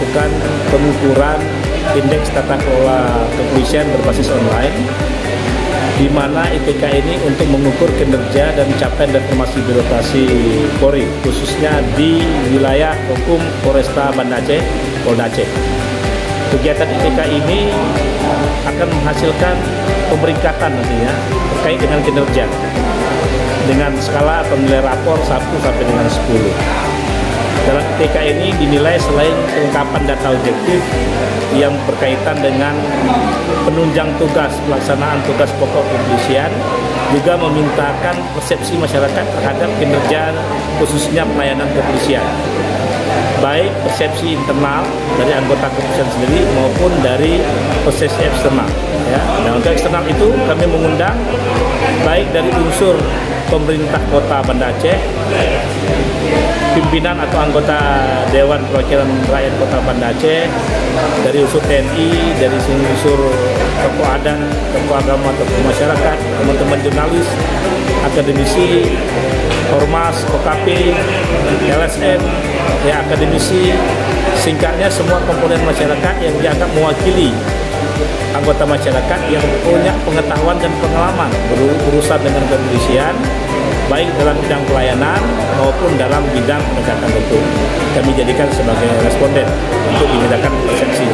melakukan pengukuran indeks tata kelola kepolisian berbasis online, di mana ITK ini untuk mengukur kinerja dan capaian reformasi birokrasi Polri, khususnya di wilayah hukum Polresta Banda Aceh, Polda Aceh. Kegiatan ITK ini akan menghasilkan pemeringkatan nantinya terkait dengan kinerja dengan skala penilaian rapor 1 sampai dengan 10. Dalam ITK ini dinilai selain kelengkapan data objektif yang berkaitan dengan penunjang tugas pelaksanaan tugas pokok kepolisian, juga memintakan persepsi masyarakat terhadap kinerja khususnya pelayanan kepolisian, baik persepsi internal dari anggota kepolisian sendiri maupun dari persepsi eksternal. Ya. Dan untuk eksternal itu kami mengundang baik dari unsur pemerintah Kota Banda Aceh, pimpinan atau anggota Dewan Perwakilan Rakyat Kota Banda Aceh, dari unsur TNI, dari unsur tokoh adat, tokoh agama, tokoh masyarakat, teman-teman jurnalis, akademisi, ormas, OKP, LSM, ya akademisi, singkatnya semua komponen masyarakat yang dianggap mewakili anggota masyarakat yang punya pengetahuan dan pengalaman berurusan dengan kepolisian, baik dalam bidang pelayanan maupun dalam bidang penegakan hukum. Kami jadikan sebagai responden untuk dibedakan persepsi.